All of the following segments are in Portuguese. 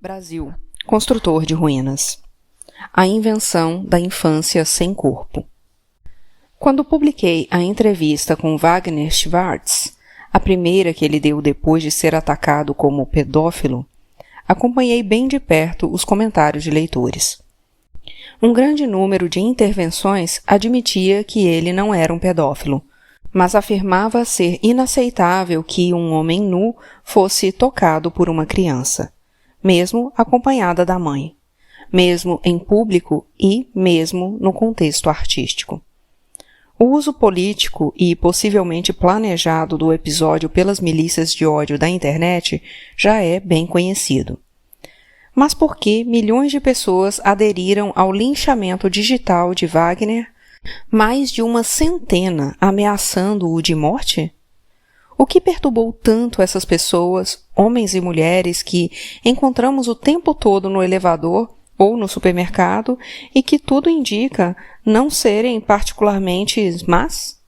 Brasil, construtor de ruínas. A invenção da infância sem corpo. Quando publiquei a entrevista com Wagner Schwartz, a primeira que ele deu depois de ser atacado como pedófilo, acompanhei bem de perto os comentários de leitores. Um grande número de intervenções admitia que ele não era um pedófilo, mas afirmava ser inaceitável que um homem nu fosse tocado por uma criança, mesmo acompanhada da mãe, mesmo em público e mesmo no contexto artístico. O uso político e possivelmente planejado do episódio pelas milícias de ódio da internet já é bem conhecido. Mas por que milhões de pessoas aderiram ao linchamento digital de Wagner, mais de uma centena ameaçando-o de morte? O que perturbou tanto essas pessoas, homens e mulheres, que encontramos o tempo todo no elevador ou no supermercado e que tudo indica não serem particularmente más?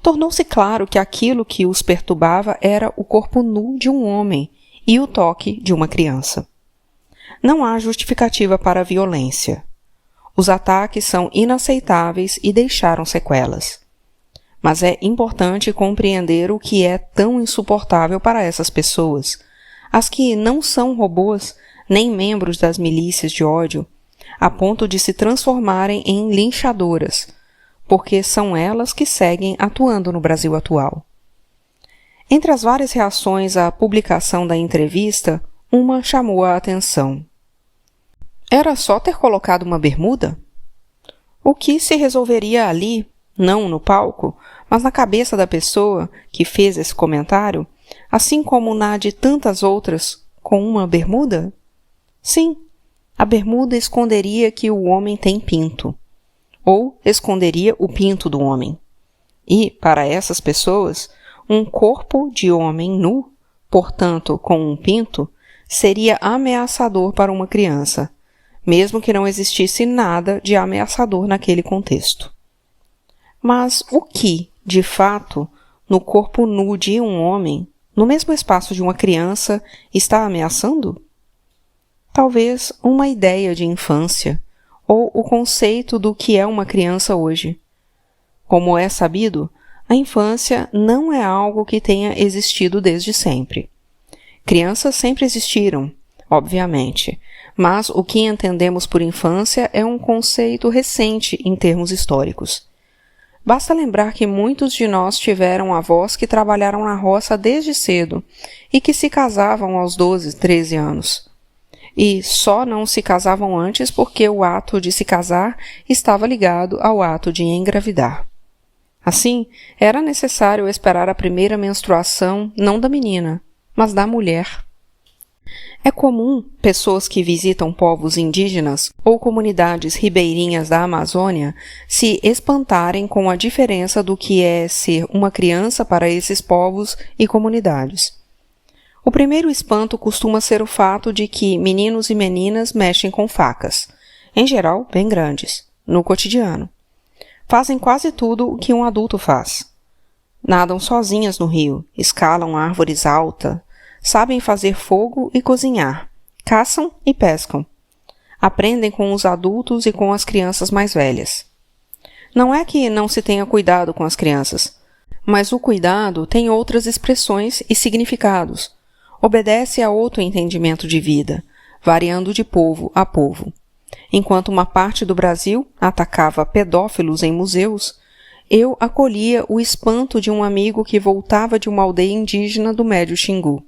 Tornou-se claro que aquilo que os perturbava era o corpo nu de um homem e o toque de uma criança. Não há justificativa para a violência. Os ataques são inaceitáveis e deixaram sequelas. Mas é importante compreender o que é tão insuportável para essas pessoas, as que não são robôs nem membros das milícias de ódio, a ponto de se transformarem em linchadoras, porque são elas que seguem atuando no Brasil atual. Entre as várias reações à publicação da entrevista, uma chamou a atenção. Era só ter colocado uma bermuda? O que se resolveria ali, não no palco, mas na cabeça da pessoa que fez esse comentário, assim como na de tantas outras, com uma bermuda? Sim, a bermuda esconderia que o homem tem pinto, ou esconderia o pinto do homem. E, para essas pessoas, um corpo de homem nu, portanto com um pinto, seria ameaçador para uma criança, mesmo que não existisse nada de ameaçador naquele contexto. Mas o que, de fato, no corpo nu de um homem, no mesmo espaço de uma criança, está ameaçando? Talvez uma ideia de infância, ou o conceito do que é uma criança hoje. Como é sabido, a infância não é algo que tenha existido desde sempre. Crianças sempre existiram, obviamente, mas o que entendemos por infância é um conceito recente em termos históricos. Basta lembrar que muitos de nós tiveram avós que trabalharam na roça desde cedo e que se casavam aos 12, 13 anos. E só não se casavam antes porque o ato de se casar estava ligado ao ato de engravidar. Assim, era necessário esperar a primeira menstruação não da menina, mas da mulher. É comum pessoas que visitam povos indígenas ou comunidades ribeirinhas da Amazônia se espantarem com a diferença do que é ser uma criança para esses povos e comunidades. O primeiro espanto costuma ser o fato de que meninos e meninas mexem com facas, em geral bem grandes, no cotidiano. Fazem quase tudo o que um adulto faz. Nadam sozinhas no rio, escalam árvores altas, sabem fazer fogo e cozinhar, caçam e pescam. Aprendem com os adultos e com as crianças mais velhas. Não é que não se tenha cuidado com as crianças, mas o cuidado tem outras expressões e significados. Obedece a outro entendimento de vida, variando de povo a povo. Enquanto uma parte do Brasil atacava pedófilos em museus, eu acolhia o espanto de um amigo que voltava de uma aldeia indígena do Médio Xingu.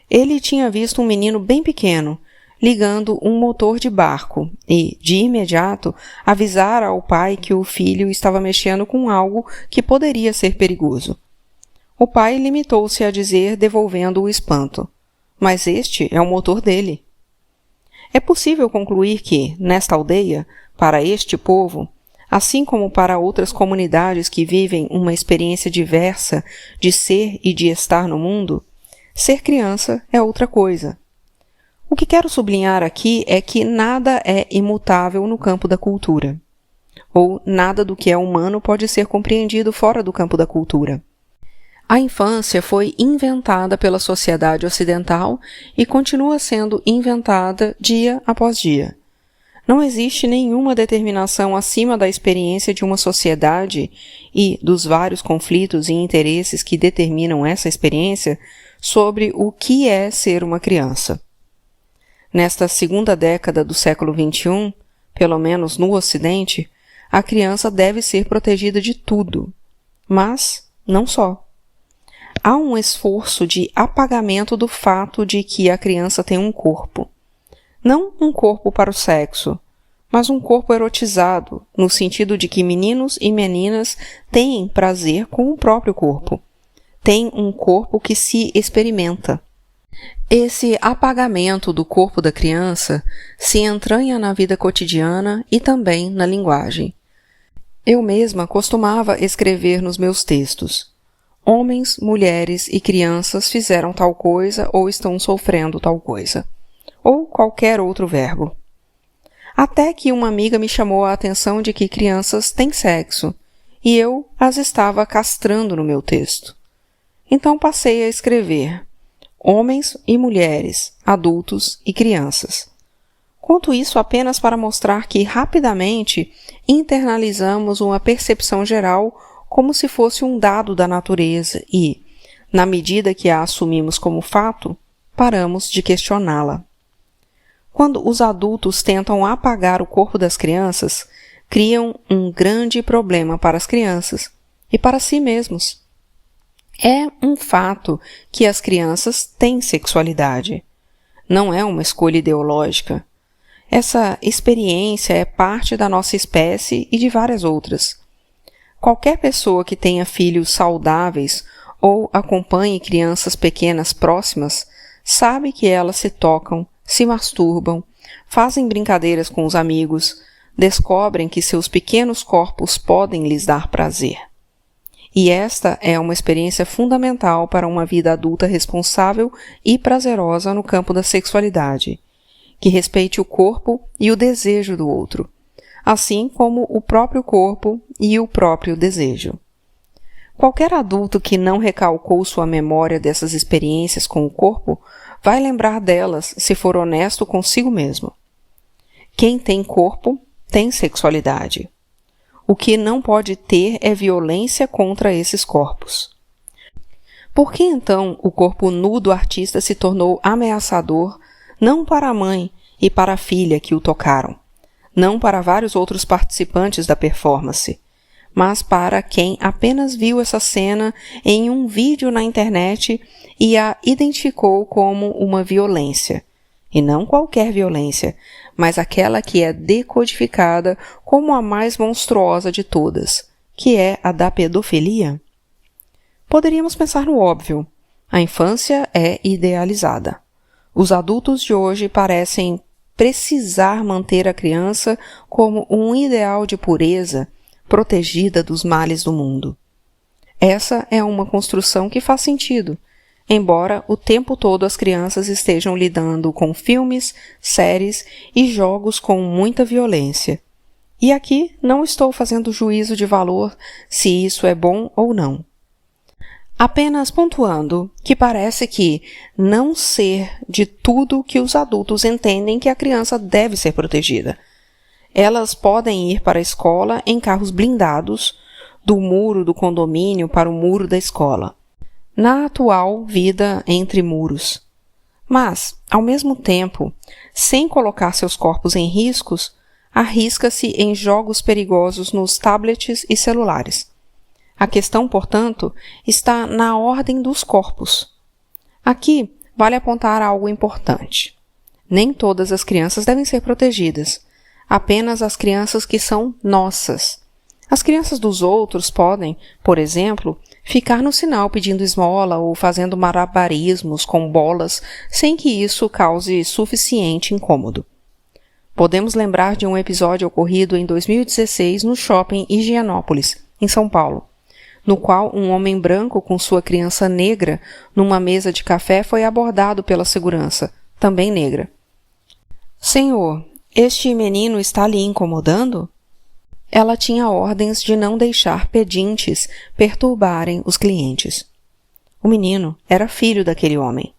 Ele tinha visto um menino bem pequeno, ligando um motor de barco e, de imediato, avisara ao pai que o filho estava mexendo com algo que poderia ser perigoso. O pai limitou-se a dizer, devolvendo o espanto: "Mas este é o motor dele." É possível concluir que, nesta aldeia, para este povo, assim como para outras comunidades que vivem uma experiência diversa de ser e de estar no mundo, ser criança é outra coisa. O que quero sublinhar aqui é que nada é imutável no campo da cultura, ou nada do que é humano pode ser compreendido fora do campo da cultura. A infância foi inventada pela sociedade ocidental e continua sendo inventada dia após dia. Não existe nenhuma determinação acima da experiência de uma sociedade e dos vários conflitos e interesses que determinam essa experiência sobre o que é ser uma criança. Nesta segunda década do século XXI, pelo menos no Ocidente, a criança deve ser protegida de tudo, mas não só. Há um esforço de apagamento do fato de que a criança tem um corpo. Não um corpo para o sexo, mas um corpo erotizado, no sentido de que meninos e meninas têm prazer com o próprio corpo. Têm um corpo que se experimenta. Esse apagamento do corpo da criança se entranha na vida cotidiana e também na linguagem. Eu mesma costumava escrever nos meus textos: homens, mulheres e crianças fizeram tal coisa ou estão sofrendo tal coisa, ou qualquer outro verbo. Até que uma amiga me chamou a atenção de que crianças têm sexo, e eu as estava castrando no meu texto. Então passei a escrever: homens e mulheres, adultos e crianças. Conto isso apenas para mostrar que rapidamente internalizamos uma percepção geral como se fosse um dado da natureza e, na medida que a assumimos como fato, paramos de questioná-la. Quando os adultos tentam apagar o corpo das crianças, criam um grande problema para as crianças e para si mesmos. É um fato que as crianças têm sexualidade. Não é uma escolha ideológica. Essa experiência é parte da nossa espécie e de várias outras. Qualquer pessoa que tenha filhos saudáveis ou acompanhe crianças pequenas próximas sabe que elas se tocam, se masturbam, fazem brincadeiras com os amigos, descobrem que seus pequenos corpos podem lhes dar prazer. E esta é uma experiência fundamental para uma vida adulta responsável e prazerosa no campo da sexualidade, que respeite o corpo e o desejo do outro, assim como o próprio corpo e o próprio desejo. Qualquer adulto que não recalcou sua memória dessas experiências com o corpo vai lembrar delas se for honesto consigo mesmo. Quem tem corpo tem sexualidade. O que não pode ter é violência contra esses corpos. Por que então o corpo nu do artista se tornou ameaçador não para a mãe e para a filha que o tocaram, não para vários outros participantes da performance, mas para quem apenas viu essa cena em um vídeo na internet e a identificou como uma violência, e não qualquer violência, mas aquela que é decodificada como a mais monstruosa de todas, que é a da pedofilia? Poderíamos pensar no óbvio. A infância é idealizada. Os adultos de hoje parecem precisar manter a criança como um ideal de pureza, protegida dos males do mundo. Essa é uma construção que faz sentido, embora o tempo todo as crianças estejam lidando com filmes, séries e jogos com muita violência. E aqui não estou fazendo juízo de valor se isso é bom ou não. Apenas pontuando que parece que não ser de tudo que os adultos entendem que a criança deve ser protegida. Elas podem ir para a escola em carros blindados, do muro do condomínio para o muro da escola, na atual vida entre muros. Mas, ao mesmo tempo, sem colocar seus corpos em riscos, arrisca-se em jogos perigosos nos tablets e celulares. A questão, portanto, está na ordem dos corpos. Aqui, vale apontar algo importante. Nem todas as crianças devem ser protegidas, apenas as crianças que são nossas. As crianças dos outros podem, por exemplo, ficar no sinal pedindo esmola ou fazendo malabarismos com bolas sem que isso cause suficiente incômodo. Podemos lembrar de um episódio ocorrido em 2016 no shopping Higienópolis, em São Paulo, no qual um homem branco com sua criança negra numa mesa de café foi abordado pela segurança, também negra. "Senhor, este menino está lhe incomodando?" Ela tinha ordens de não deixar pedintes perturbarem os clientes. O menino era filho daquele homem,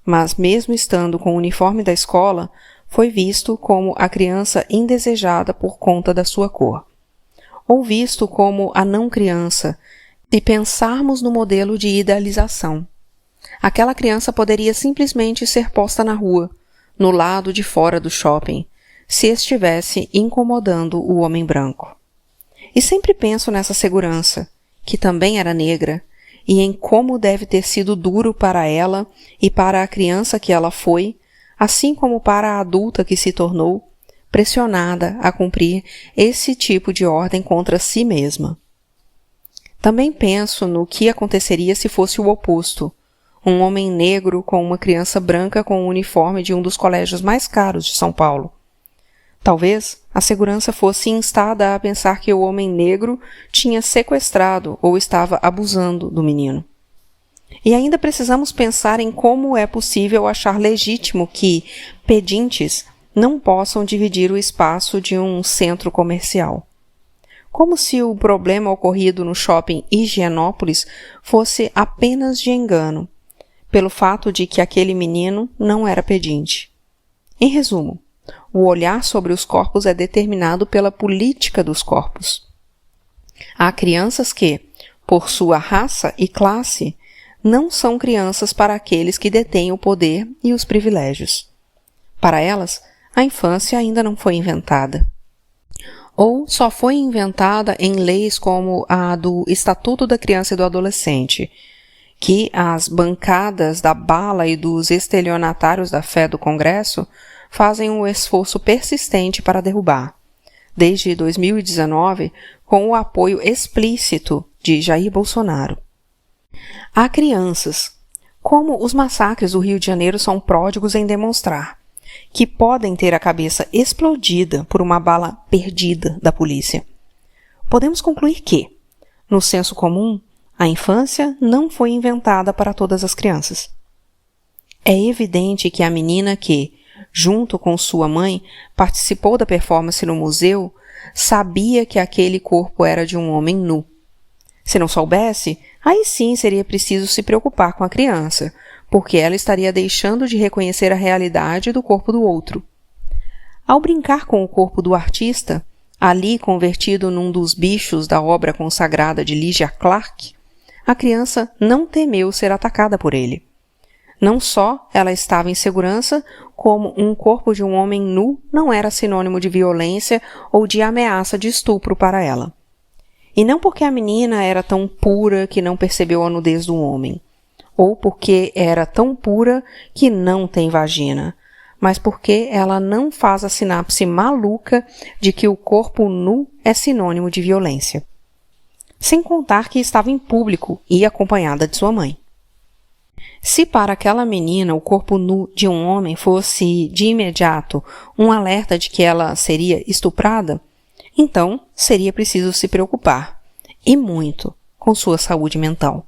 mas mesmo estando com o uniforme da escola, foi visto como a criança indesejada por conta da sua cor, ou visto como a não criança, se pensarmos no modelo de idealização. Aquela criança poderia simplesmente ser posta na rua, no lado de fora do shopping, se estivesse incomodando o homem branco. E sempre penso nessa segurança, que também era negra, e em como deve ter sido duro para ela e para a criança que ela foi, assim como para a adulta que se tornou, pressionada a cumprir esse tipo de ordem contra si mesma. Também penso no que aconteceria se fosse o oposto, um homem negro com uma criança branca com o uniforme de um dos colégios mais caros de São Paulo. Talvez a segurança fosse instada a pensar que o homem negro tinha sequestrado ou estava abusando do menino. E ainda precisamos pensar em como é possível achar legítimo que pedintes não possam dividir o espaço de um centro comercial. Como se o problema ocorrido no shopping Higienópolis fosse apenas de engano, pelo fato de que aquele menino não era pedinte. Em resumo, o olhar sobre os corpos é determinado pela política dos corpos. Há crianças que, por sua raça e classe, não são crianças para aqueles que detêm o poder e os privilégios. Para elas, a infância ainda não foi inventada. Ou só foi inventada em leis como a do Estatuto da Criança e do Adolescente, que as bancadas da bala e dos estelionatários da fé do Congresso fazem um esforço persistente para derrubar, desde 2019, com o apoio explícito de Jair Bolsonaro. Há crianças, como os massacres do Rio de Janeiro são pródigos em demonstrar, que podem ter a cabeça explodida por uma bala perdida da polícia. Podemos concluir que, no senso comum, a infância não foi inventada para todas as crianças. É evidente que a menina que, junto com sua mãe, participou da performance no museu, sabia que aquele corpo era de um homem nu. Se não soubesse, aí sim seria preciso se preocupar com a criança, porque ela estaria deixando de reconhecer a realidade do corpo do outro. Ao brincar com o corpo do artista, ali convertido num dos bichos da obra consagrada de Lygia Clark, a criança não temeu ser atacada por ele. Não só ela estava em segurança, como um corpo de um homem nu não era sinônimo de violência ou de ameaça de estupro para ela. E não porque a menina era tão pura que não percebeu a nudez do homem, ou porque era tão pura que não tem vagina, mas porque ela não faz a sinapse maluca de que o corpo nu é sinônimo de violência. Sem contar que estava em público e acompanhada de sua mãe. Se para aquela menina o corpo nu de um homem fosse, de imediato, um alerta de que ela seria estuprada, então seria preciso se preocupar, e muito, com sua saúde mental.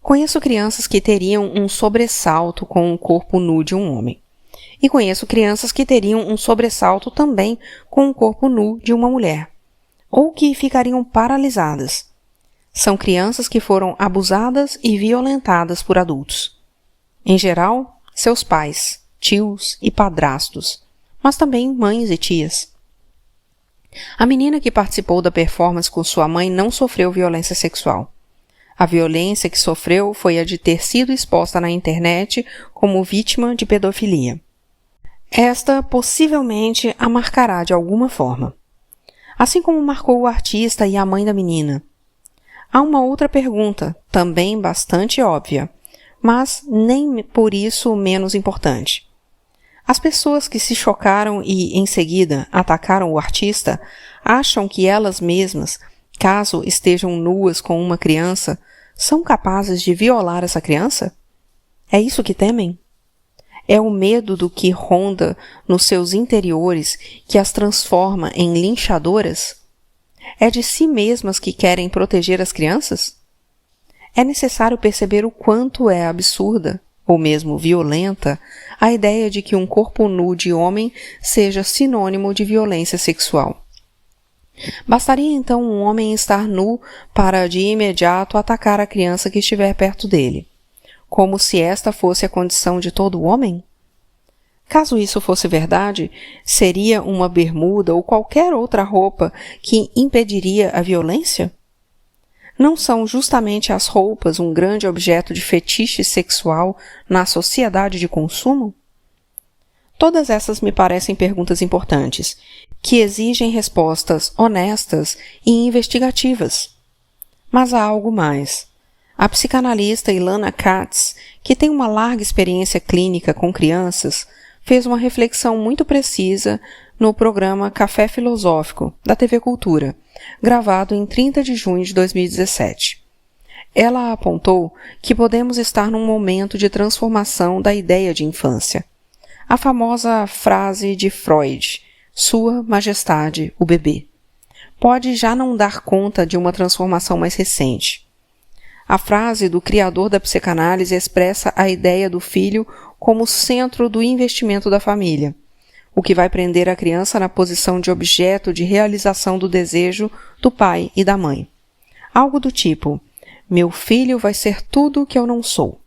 Conheço crianças que teriam um sobressalto com o corpo nu de um homem. E conheço crianças que teriam um sobressalto também com o corpo nu de uma mulher, ou que ficariam paralisadas. São crianças que foram abusadas e violentadas por adultos. Em geral, seus pais, tios e padrastos, mas também mães e tias. A menina que participou da performance com sua mãe não sofreu violência sexual. A violência que sofreu foi a de ter sido exposta na internet como vítima de pedofilia. Esta possivelmente a marcará de alguma forma. Assim como marcou o artista e a mãe da menina. Há uma outra pergunta, também bastante óbvia, mas nem por isso menos importante. As pessoas que se chocaram e, em seguida, atacaram o artista, acham que elas mesmas, caso estejam nuas com uma criança, são capazes de violar essa criança? É isso que temem? É o medo do que ronda nos seus interiores que as transforma em linchadoras? É de si mesmas que querem proteger as crianças? É necessário perceber o quanto é absurda, ou mesmo violenta, a ideia de que um corpo nu de homem seja sinônimo de violência sexual. Bastaria então um homem estar nu para de imediato atacar a criança que estiver perto dele, como se esta fosse a condição de todo homem? Caso isso fosse verdade, seria uma bermuda ou qualquer outra roupa que impediria a violência? Não são justamente as roupas um grande objeto de fetiche sexual na sociedade de consumo? Todas essas me parecem perguntas importantes, que exigem respostas honestas e investigativas. Mas há algo mais. A psicanalista Ilana Katz, que tem uma larga experiência clínica com crianças, fez uma reflexão muito precisa no programa Café Filosófico, da TV Cultura, gravado em 30 de junho de 2017. Ela apontou que podemos estar num momento de transformação da ideia de infância. A famosa frase de Freud, Sua Majestade, o bebê, pode já não dar conta de uma transformação mais recente. A frase do criador da psicanálise expressa a ideia do filho como centro do investimento da família, o que vai prender a criança na posição de objeto de realização do desejo do pai e da mãe. Algo do tipo, meu filho vai ser tudo o que eu não sou.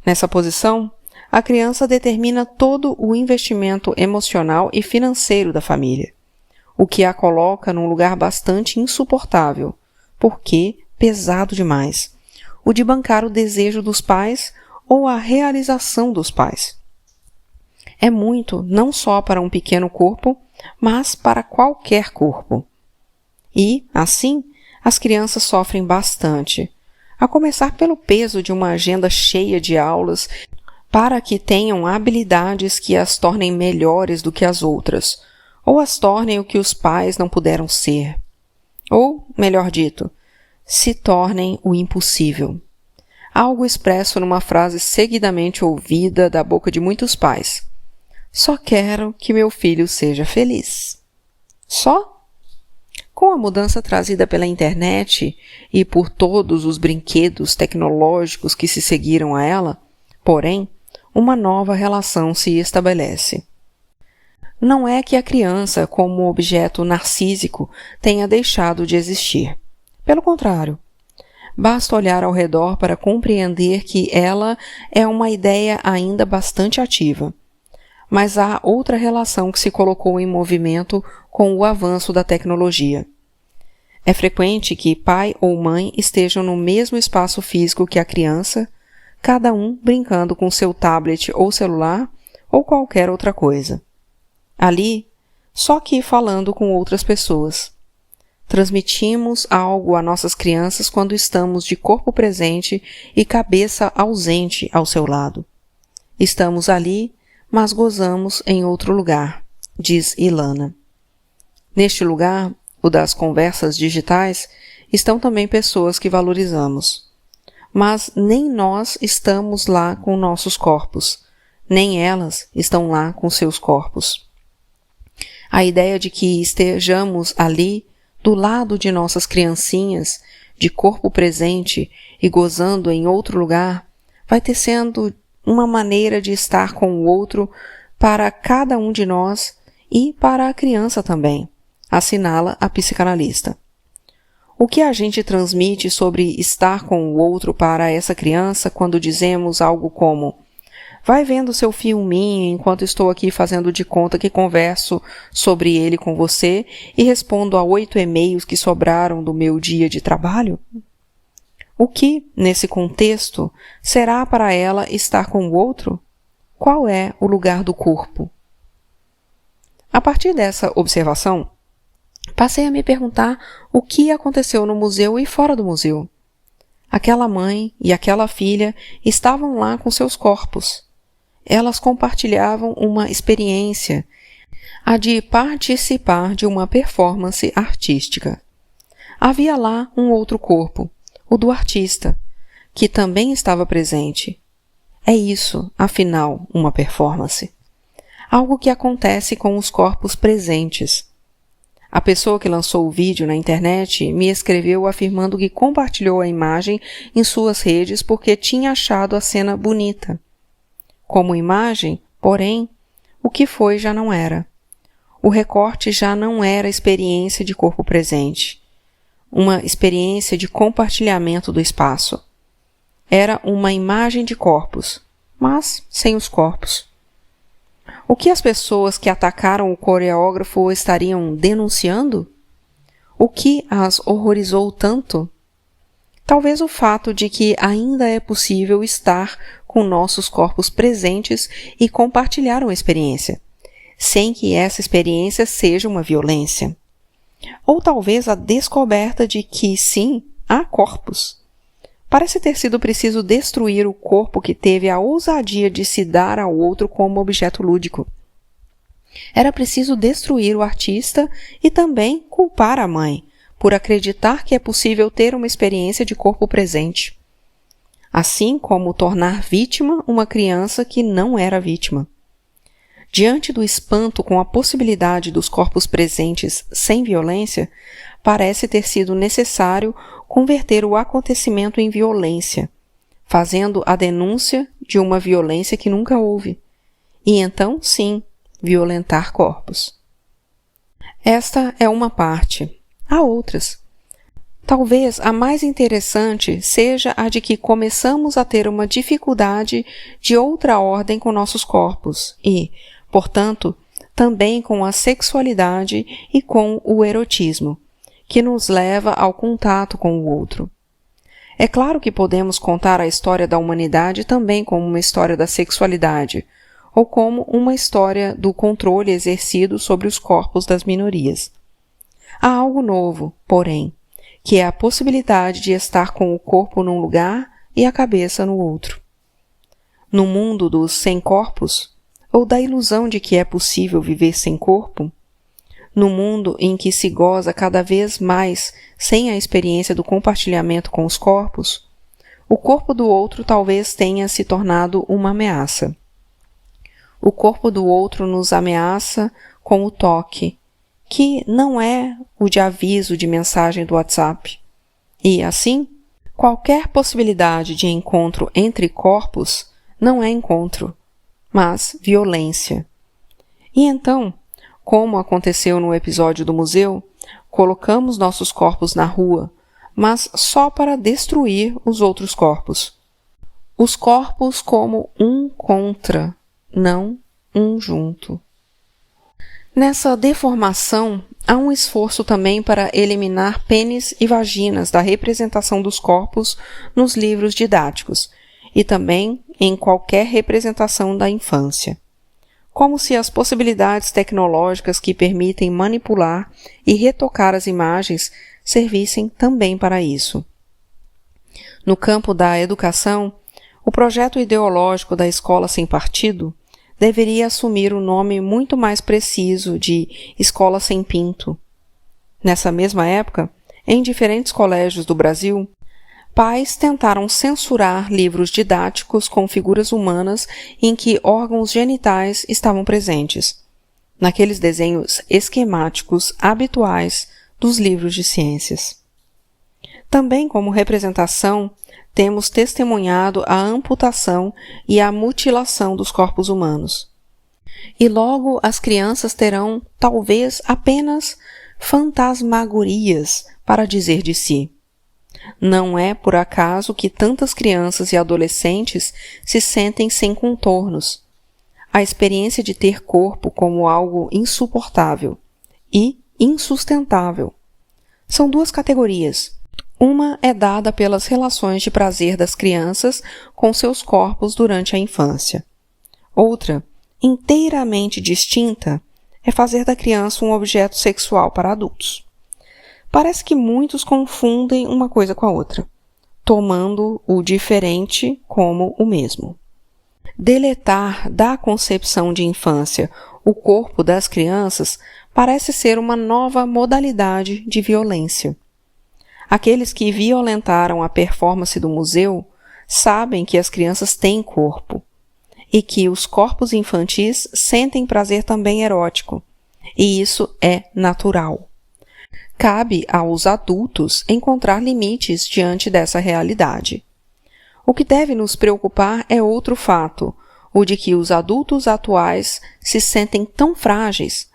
Nessa posição, a criança determina todo o investimento emocional e financeiro da família, o que a coloca num lugar bastante insuportável, porque pesado demais, o de bancar o desejo dos pais ou a realização dos pais. É muito não só para um pequeno corpo, mas para qualquer corpo. E, assim, as crianças sofrem bastante, a começar pelo peso de uma agenda cheia de aulas para que tenham habilidades que as tornem melhores do que as outras, ou as tornem o que os pais não puderam ser. Ou, melhor dito, se tornem o impossível. Algo expresso numa frase seguidamente ouvida da boca de muitos pais. Só quero que meu filho seja feliz. Só? Com a mudança trazida pela internet e por todos os brinquedos tecnológicos que se seguiram a ela, porém, uma nova relação se estabelece. Não é que a criança, como objeto narcísico, tenha deixado de existir. Pelo contrário, basta olhar ao redor para compreender que ela é uma ideia ainda bastante ativa. Mas há outra relação que se colocou em movimento com o avanço da tecnologia. É frequente que pai ou mãe estejam no mesmo espaço físico que a criança, cada um brincando com seu tablet ou celular ou qualquer outra coisa. Ali, só que falando com outras pessoas. Transmitimos algo a nossas crianças quando estamos de corpo presente e cabeça ausente ao seu lado. Estamos ali, mas gozamos em outro lugar, diz Ilana. Neste lugar, o das conversas digitais, estão também pessoas que valorizamos. Mas nem nós estamos lá com nossos corpos, nem elas estão lá com seus corpos. A ideia de que estejamos ali, do lado de nossas criancinhas, de corpo presente e gozando em outro lugar, vai tecendo uma maneira de estar com o outro para cada um de nós e para a criança também, assinala a psicanalista. O que a gente transmite sobre estar com o outro para essa criança quando dizemos algo como vai vendo seu filminho enquanto estou aqui fazendo de conta que converso sobre ele com você e respondo a 8 e-mails que sobraram do meu dia de trabalho? O que, nesse contexto, será para ela estar com o outro? Qual é o lugar do corpo? A partir dessa observação, passei a me perguntar o que aconteceu no museu e fora do museu. Aquela mãe e aquela filha estavam lá com seus corpos. Elas compartilhavam uma experiência, a de participar de uma performance artística. Havia lá um outro corpo, o do artista, que também estava presente. É isso, afinal, uma performance. Algo que acontece com os corpos presentes. A pessoa que lançou o vídeo na internet me escreveu afirmando que compartilhou a imagem em suas redes porque tinha achado a cena bonita. Como imagem, porém, o que foi já não era. o recorte já não era experiência de corpo presente, uma experiência de compartilhamento do espaço. Era uma imagem de corpos, mas sem os corpos. O que as pessoas que atacaram o coreógrafo estariam denunciando? O que as horrorizou tanto? Talvez o fato de que ainda é possível estar com nossos corpos presentes e compartilhar uma experiência, sem que essa experiência seja uma violência. Ou talvez a descoberta de que, sim, há corpos. Parece ter sido preciso destruir o corpo que teve a ousadia de se dar ao outro como objeto lúdico. Era preciso destruir o artista e também culpar a mãe, por acreditar que é possível ter uma experiência de corpo presente. Assim como tornar vítima uma criança que não era vítima. Diante do espanto com a possibilidade dos corpos presentes sem violência, parece ter sido necessário converter o acontecimento em violência, fazendo a denúncia de uma violência que nunca houve, e então, sim, violentar corpos. Esta é uma parte. Há outras. Talvez a mais interessante seja a de que começamos a ter uma dificuldade de outra ordem com nossos corpos e, portanto, também com a sexualidade e com o erotismo, que nos leva ao contato com o outro. É claro que podemos contar a história da humanidade também como uma história da sexualidade, ou como uma história do controle exercido sobre os corpos das minorias. Há algo novo, porém, que é a possibilidade de estar com o corpo num lugar e a cabeça no outro. No mundo dos sem corpos, ou da ilusão de que é possível viver sem corpo, no mundo em que se goza cada vez mais sem a experiência do compartilhamento com os corpos, o corpo do outro talvez tenha se tornado uma ameaça. O corpo do outro nos ameaça com o toque, que não é o de aviso de mensagem do WhatsApp. E, assim, qualquer possibilidade de encontro entre corpos não é encontro, mas violência. E então, como aconteceu no episódio do museu, colocamos nossos corpos na rua, mas só para destruir os outros corpos. Os corpos como um contra, não um junto. Nessa deformação, há um esforço também para eliminar pênis e vaginas da representação dos corpos nos livros didáticos e também em qualquer representação da infância. Como se as possibilidades tecnológicas que permitem manipular e retocar as imagens servissem também para isso. No campo da educação, o projeto ideológico da escola sem partido deveria assumir o nome muito mais preciso de Escola Sem Pinto. Nessa mesma época, em diferentes colégios do Brasil, pais tentaram censurar livros didáticos com figuras humanas em que órgãos genitais estavam presentes, naqueles desenhos esquemáticos habituais dos livros de ciências. Também como representação, temos testemunhado a amputação e a mutilação dos corpos humanos. E logo as crianças terão, talvez, apenas fantasmagorias para dizer de si. Não é por acaso que tantas crianças e adolescentes se sentem sem contornos. A experiência de ter corpo como algo insuportável e insustentável. São duas categorias. Uma é dada pelas relações de prazer das crianças com seus corpos durante a infância. Outra, inteiramente distinta, é fazer da criança um objeto sexual para adultos. Parece que muitos confundem uma coisa com a outra, tomando o diferente como o mesmo. Deletar da concepção de infância o corpo das crianças parece ser uma nova modalidade de violência. Aqueles que violentaram a performance do museu sabem que as crianças têm corpo e que os corpos infantis sentem prazer também erótico, e isso é natural. Cabe aos adultos encontrar limites diante dessa realidade. O que deve nos preocupar é outro fato, o de que os adultos atuais se sentem tão frágeis,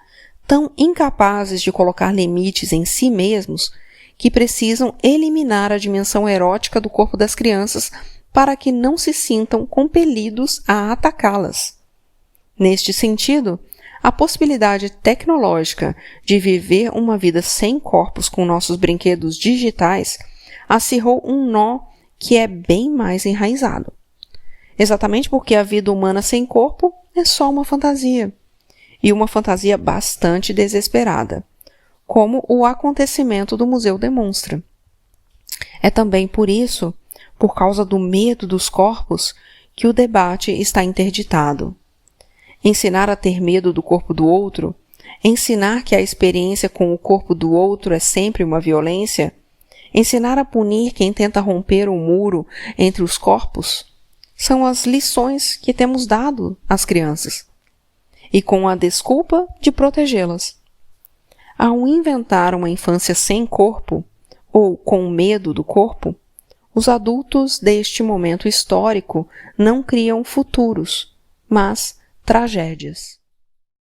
tão incapazes de colocar limites em si mesmos que precisam eliminar a dimensão erótica do corpo das crianças para que não se sintam compelidos a atacá-las. Neste sentido, a possibilidade tecnológica de viver uma vida sem corpos com nossos brinquedos digitais acirrou um nó que é bem mais enraizado. Exatamente porque a vida humana sem corpo é só uma fantasia, e uma fantasia bastante desesperada, como o acontecimento do museu demonstra. É também por isso, por causa do medo dos corpos, que o debate está interditado. Ensinar a ter medo do corpo do outro, ensinar que a experiência com o corpo do outro é sempre uma violência, ensinar a punir quem tenta romper o muro entre os corpos, são as lições que temos dado às crianças, e com a desculpa de protegê-las. Ao inventar uma infância sem corpo, ou com medo do corpo, os adultos deste momento histórico não criam futuros, mas tragédias.